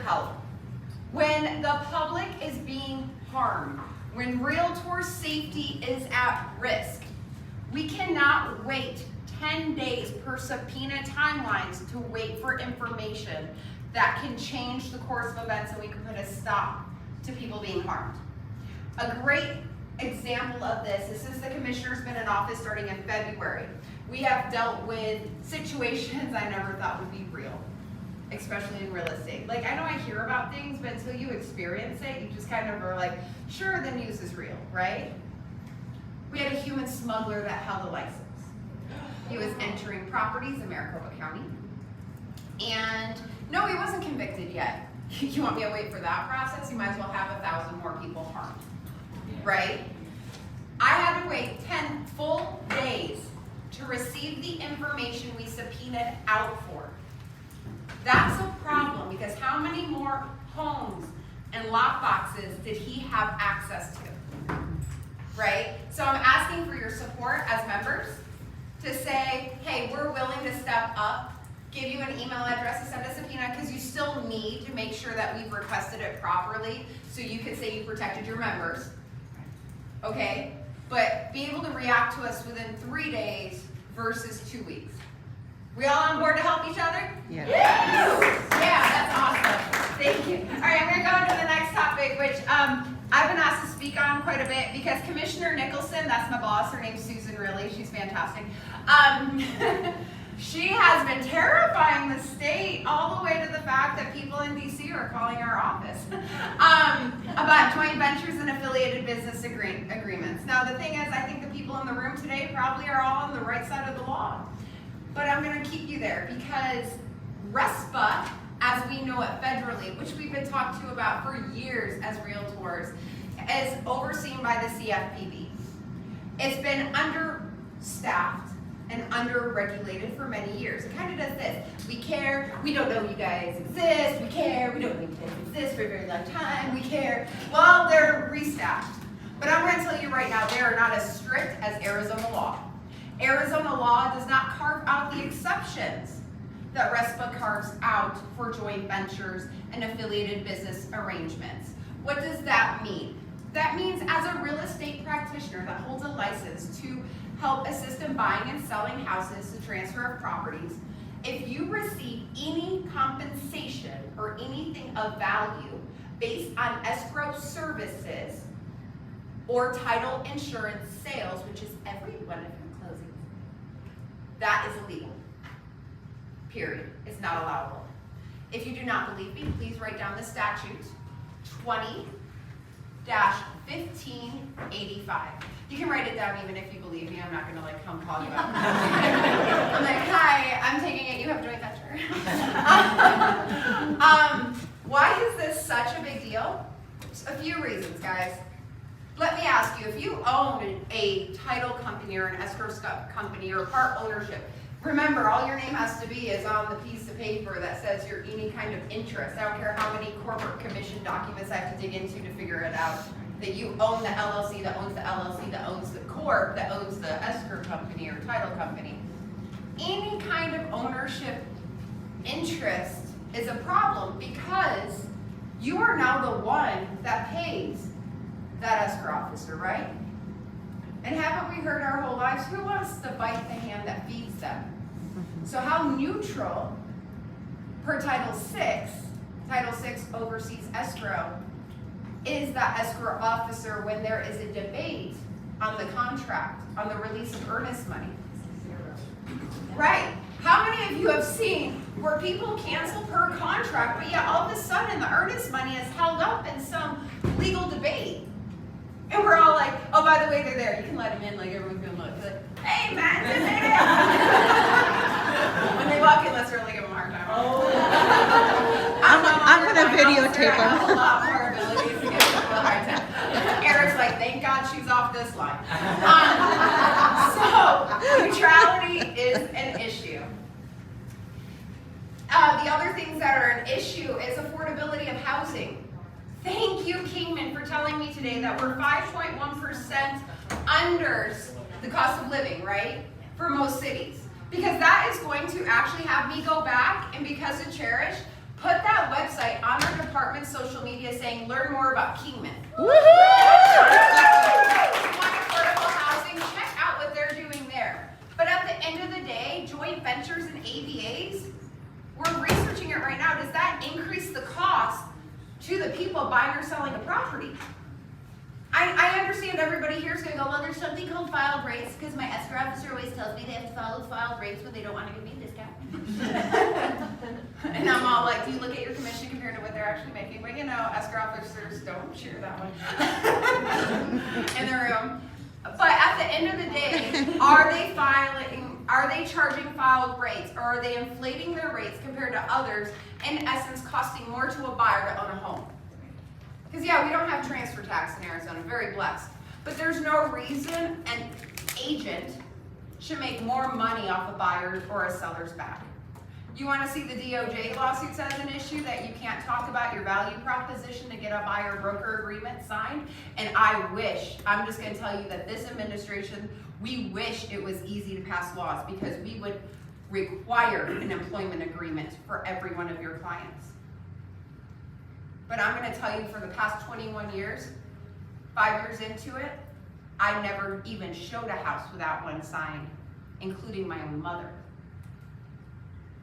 help. When the public is being harmed, when realtor safety is at risk, we cannot wait 10 days per subpoena timelines to wait for information that can change the course of events and we can put a stop to people being harmed. A great example of this is since the commissioner's been in office starting in February, we have dealt with situations I never thought would be real, especially in real estate. Like, I know I hear about things, but until you experience it, you just kind of are like, sure, the news is real, right? We had a human smuggler that held a license. He was entering properties in Maricopa County. And no, he wasn't convicted yet. You want me to wait for that process? You might as well have 1,000 more people harmed, right? I had to wait 10 full days to receive the information we subpoenaed out for. That's a problem because how many more homes and lockboxes did he have access to, right? So I'm asking for your support as members to say, hey, we're willing to step up, give you an email address to send a subpoena because you still need to make sure that we've requested it properly so you can say you protected your members, okay? But be able to react to us within 3 days versus 2 weeks. We all on board to help each other? Yeah. Yeah, that's awesome. Thank you. All right, I'm going to go into the next topic, which I've been asked to speak on quite a bit because Commissioner Nicholson, that's my boss, her name's Susan, really, she's fantastic. She has been terrifying the state all the way to the fact that people in DC are calling our office about joint ventures and affiliated business agreements. Now the thing is, I think the people in the room today probably are all on the right side of the law. But I'm going to keep you there because RESPA, as we know it federally, which we've been talked to about for years as realtors, is overseen by the CFPB. It's been understaffed and under-regulated for many years. It kind of does this. We care, we don't know you guys exist, we care, we don't know you guys exist for a very long time, we care. Well, they're restaffed. But I'm going to tell you right now, they are not as strict as Arizona law. Arizona law does not carve out the exceptions that RESPA carves out for joint ventures and affiliated business arrangements. What does that mean? That means as a real estate practitioner that holds a license to help assist in buying and selling houses to transfer of properties, if you receive any compensation or anything of value based on escrow services or title insurance sales, which is every one of your closings, that is illegal. Period. It's not allowable. If you do not believe me, please write down the statute 20-1585. You can write it down even if you believe me. I'm not going to like come call you out. I'm like, hi, I'm taking it. You have joint venture. Why is this such a big deal? A few reasons, guys. Let me ask you, if you own a title company or an escrow company or part ownership, remember, all your name has to be is on the piece of paper that says you're any kind of interest. I don't care how many corporate commission documents I have to dig into to figure it out. That you own the LLC that owns the LLC that owns the corp that owns the escrow company or title company. Any kind of ownership interest is a problem because you are now the one that pays that escrow officer, right? And haven't we heard our whole lives, who wants to bite the hand that feeds them? So how neutral per Title VI oversees escrow, is that escrow officer when there is a debate on the contract, on the release of earnest money? Right. How many of you have seen where people cancel per contract, but yet all of a sudden the earnest money is held up in some legal debate? And we're all like, oh, by the way, they're there. You can let them in, like everyone can look. You're like, hey, man, they made it. When they walk in, let's really give them a hard time. Oh. I'm going to videotape them. I have a lot more abilities to give people a hard time. Eric's like, thank God she's off this line. So, neutrality is an issue. The other things that are an issue is affordability of housing. Thank you, Kingman, for telling me today that we're 5.1% under the cost of living, right? For most cities. Because that is going to actually have me go back and because of Cherish, Put that website on our department's social media saying, learn more about Kingman. Woohoo! Affordable housing, check out what they're doing there. But at the end of the day, joint ventures and AVAs, we're researching it right now. Does that increase the cost to the people buying or selling a property? I understand everybody here is going to go, well, there's something called filed rates, because my escrow officer always tells me they have to follow the filed rates when they don't want to give me a discount. And I'm all like, do you look at your commission compared to what they're actually making? Well, you know, escrow officers don't share that one in the room. But at the end of the day, are they charging filed rates, or are they inflating their rates compared to others, in essence costing more to a buyer to own a home? Because yeah, we don't have transfer tax in Arizona, very blessed. But there's no reason an agent should make more money off a buyer's or a seller's back. You want to see the DOJ lawsuits as an issue that you can't talk about your value proposition to get a buyer-broker agreement signed? And I wish, I'm just going to tell you that this administration, we wish it was easy to pass laws, because we would require an employment agreement for every one of your clients. But I'm going to tell you, for the past 21 years, 5 years into it, I never even showed a house without one signed, including my own mother.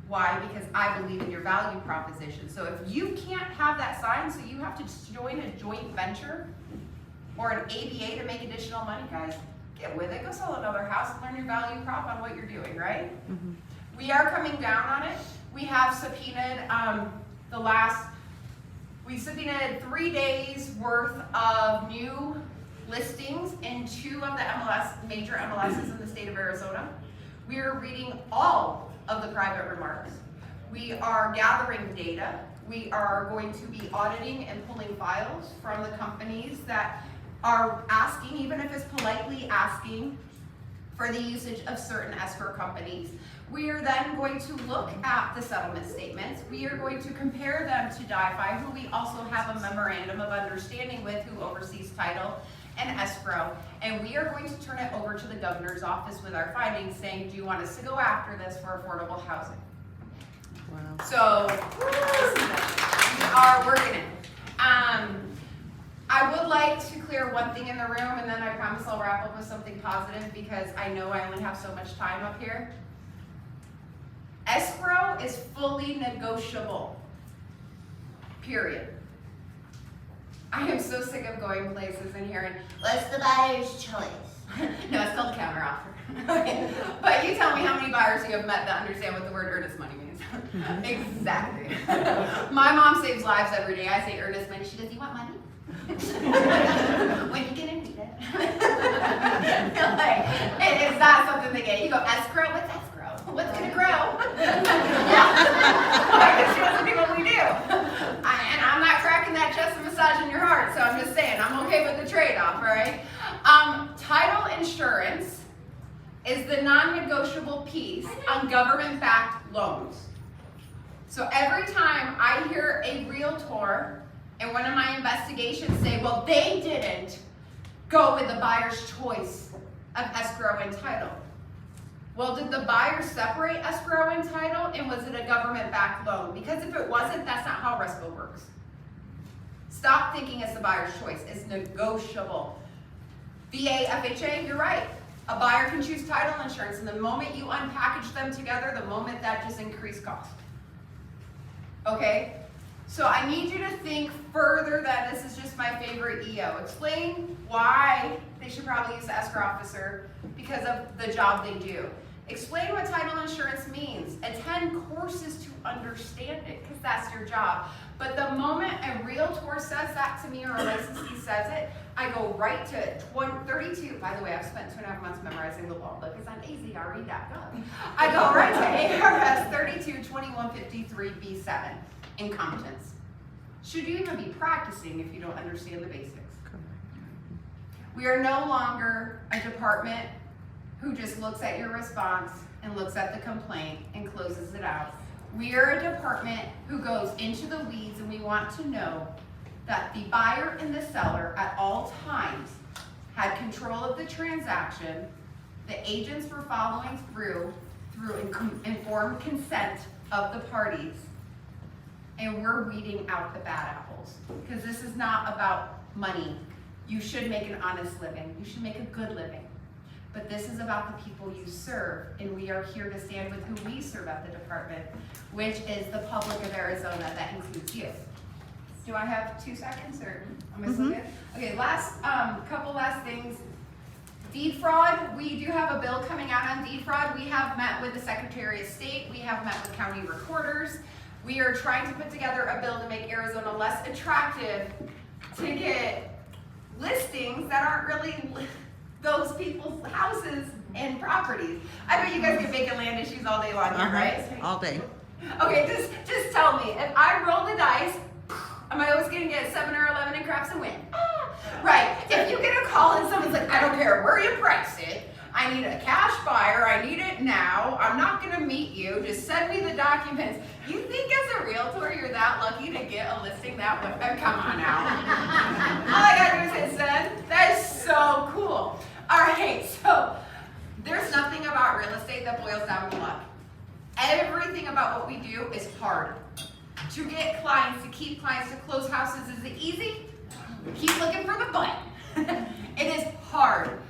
Why? Because I believe in your value proposition. So if you can't have that signed, so you have to join a joint venture or an ABA to make additional money, guys, get with it. Go sell another house and learn your value prop on what you're doing, right? Mm-hmm. We are coming down on it. We have subpoenaed we subpoenaed 3 days worth of new listings in 2 of the major MLSs in the state of Arizona. We are reading all of the private remarks. We are gathering data. We are going to be auditing and pulling files from the companies that are asking, even if it's politely asking, for the usage of certain escrow companies. We are then going to look at the settlement statements. We are going to compare them to DIFI, who we also have a memorandum of understanding with, who oversees title and escrow. And we are going to turn it over to the governor's office with our findings, saying, do you want us to go after this for affordable housing? Wow. So, we are working it. I would like to clear one thing in the room, and then I promise I'll wrap up with something positive, because I know I only have so much time up here. Escrow is fully negotiable, period. I am so sick of going places and hearing, what's the buyer's choice? No, it's called counteroffer. Okay. But you tell me how many buyers you have met that understand what the word earnest money means. Exactly. My mom saves lives every day. I say earnest money. She goes, you want money? When you get in, need it. Like, it's not something they get. You go, escrow? What's escrow? What's going to grow? Yeah. She doesn't do what we do. And I'm not cracking that chest and massaging your heart, so I'm just saying, I'm okay with the trade-off, all right? Title insurance is the non-negotiable piece on government-backed loans. So every time I hear a realtor in one of my investigations say, well, they didn't go with the buyer's choice of escrow and title. Well, did the buyer separate escrow and title, and was it a government-backed loan? Because if it wasn't, that's not how RESPO works. Stop thinking it's the buyer's choice. It's negotiable. VA, FHA, you're right. A buyer can choose title insurance, and the moment you unpackage them together, the moment that just increased cost. Okay? So I need you to think further that this is just my favorite EO. Explain why they should probably use the escrow officer because of the job they do. Explain what title insurance means. Attend courses to understand it, because that's your job. But the moment a realtor says that to me, or a licensee says it, I go right to 32. By the way, I've spent 2.5 months memorizing the law book. It's on azre.gov. I go right to ARS 322153B7, incompetence. Should you even be practicing if you don't understand the basics? We are no longer a department who just looks at your response and looks at the complaint and closes it out. We are a department who goes into the weeds, and we want to know that the buyer and the seller at all times had control of the transaction, the agents were following through informed consent of the parties, and we're weeding out the bad apples. Because this is not about money. You should make an honest living. You should make a good living. But this is about the people you serve, and we are here to stand with who we serve at the department, which is the public of Arizona. That includes you. Do I have 2 seconds, or am I still good? Okay, couple last things. Deed fraud, we do have a bill coming out on deed fraud. We have met with the Secretary of State. We have met with county recorders. We are trying to put together a bill to make Arizona less attractive to get listings that aren't really those people's houses and properties. I bet you guys get vacant land issues all day long here, right? All day. Okay, just tell me, if I roll the dice, am I always gonna get 7 or 11 in craps and win? Right, if you get a call and someone's like, I don't care where you price it, I need a cash buyer, I need it now, I'm not gonna meet you, just send me the documents. You think as a realtor you're that lucky to get a listing that way? Come on now. All I gotta do is hit send? That is so cool. All right, so there's nothing about real estate that boils down to luck. Everything about what we do is hard. To get clients, to keep clients, to close houses, is it easy? Keep looking for the button. It is hard.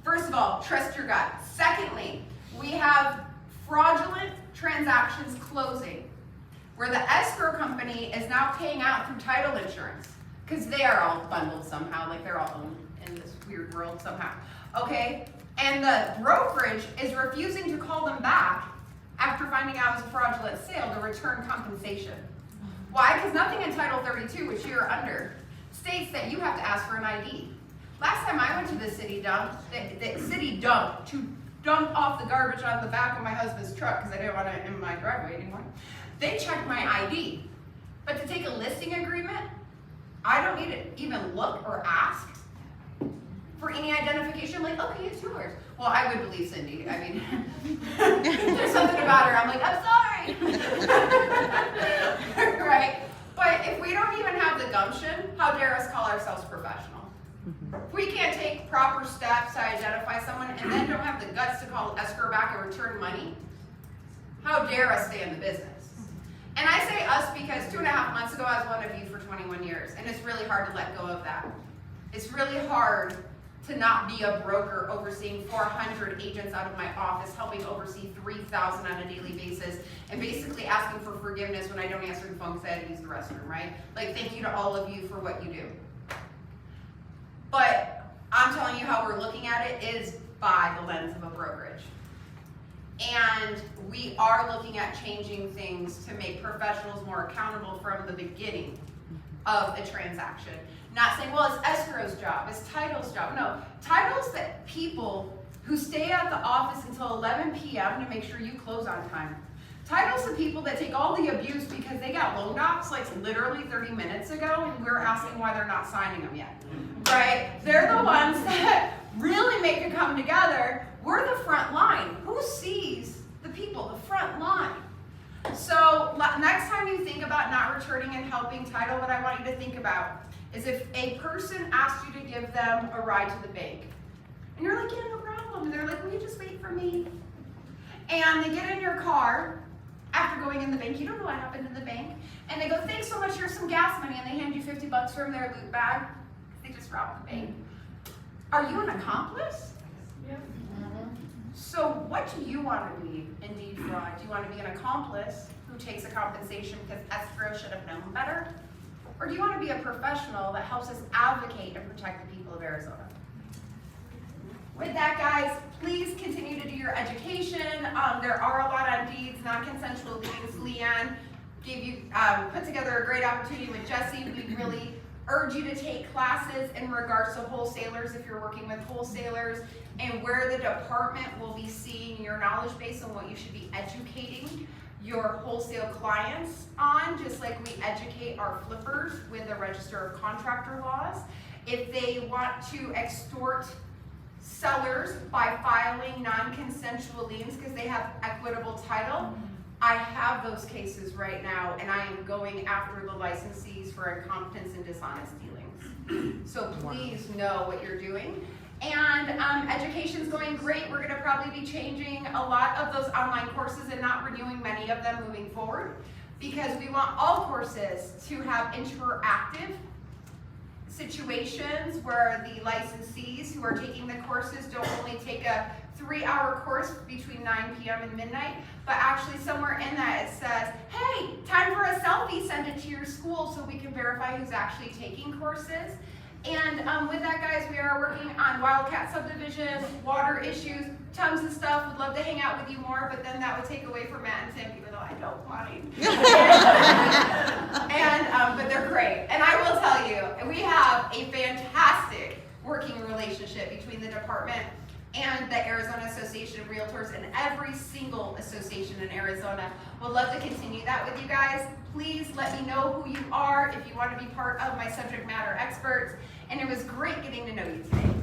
First of all, trust your gut. Secondly, we have fraudulent transactions closing, where the escrow company is now paying out through title insurance, because they are all bundled somehow, like they're all owned in this weird world somehow. Okay? And the brokerage is refusing to call them back after finding out it was a fraudulent sale to return compensation. Why? Because nothing in Title 32, which you're under, states that you have to ask for an ID. Last time I went to the city dump, the city dump to dump off the garbage on the back of my husband's truck because I didn't want it in my driveway anymore. They checked my ID. But to take a listing agreement, I don't need to even look or ask for any identification. Like, okay, it's yours. Well, I would believe Cindy. I mean, there's something about her. I'm like, I'm sorry. Right? But if we don't even have the gumption, how dare us call ourselves professional? If we can't take proper steps to identify someone and then don't have the guts to call escrow back and return money, how dare us stay in the business? And I say us because 2.5 months ago I was one of you for 21 years, and it's really hard to let go of that. It's really hard to not be a broker overseeing 400 agents out of my office, helping oversee 3,000 on a daily basis, and basically asking for forgiveness when I don't answer the phone because I had to use the restroom, right? Like, thank you to all of you for what you do. But I'm telling you how we're looking at it is by the lens of a brokerage. And we are looking at changing things to make professionals more accountable from the beginning of a transaction. Not saying, well, it's escrow's job, it's title's job. No, title's the people who stay at the office until 11 p.m. to make sure you close on time. Title's the people that take all the abuse because they got loan docs like literally 30 minutes ago and we're asking why they're not signing them yet, right? They're the ones that really make it come together. We're the front line. Who sees the people, the front line? So next time you think about not returning and helping title, what I want you to think about is if a person asks you to give them a ride to the bank, and you're like, yeah, no problem. And they're like, will you just wait for me? And they get in your car after going in the bank. You don't know what happened in the bank. And they go, thanks so much, here's some gas money. And they hand you $50 from their loot bag. They just robbed the bank. Are you an accomplice? Yep. So what do you want to be in deed fraud? Do you want to be an accomplice who takes a compensation because escrow should have known better? Or do you want to be a professional that helps us advocate and protect the people of Arizona? With that, guys, please continue to do your education. There are a lot on deeds, non-consensual liens. Leanne gave you, put together a great opportunity with Jesse. We really urge you to take classes in regards to wholesalers if you're working with wholesalers, and where the department will be seeing your knowledge base on what you should be educating your wholesale clients on, just like we educate our flippers with the Register of Contractor laws. If they want to extort sellers by filing non-consensual liens because they have equitable title, I have those cases right now, and I am going after the licensees for incompetence and dishonest dealings. So please know what you're doing. And education's going great. We're gonna probably be changing a lot of those online courses and not renewing many of them moving forward. because we want all courses to have interactive situations where the licensees who are taking the courses don't only take a 3-hour course between 9 p.m. and midnight, but actually somewhere in that it says, hey, time for a selfie, send it to your school so we can verify who's actually taking courses. And with that, guys, we are working on Wildcat subdivision, water issues, tons of stuff. Would love to hang out with you more, but then that would take away from Matt and Tim, even though I don't mind. But they're great. And I will tell you, we have a fantastic working relationship between the department and the Arizona Association of Realtors and every single association in Arizona. Would love to continue that with you guys. Please let me know who you are if you want to be part of my subject matter experts. And it was great getting to know you today.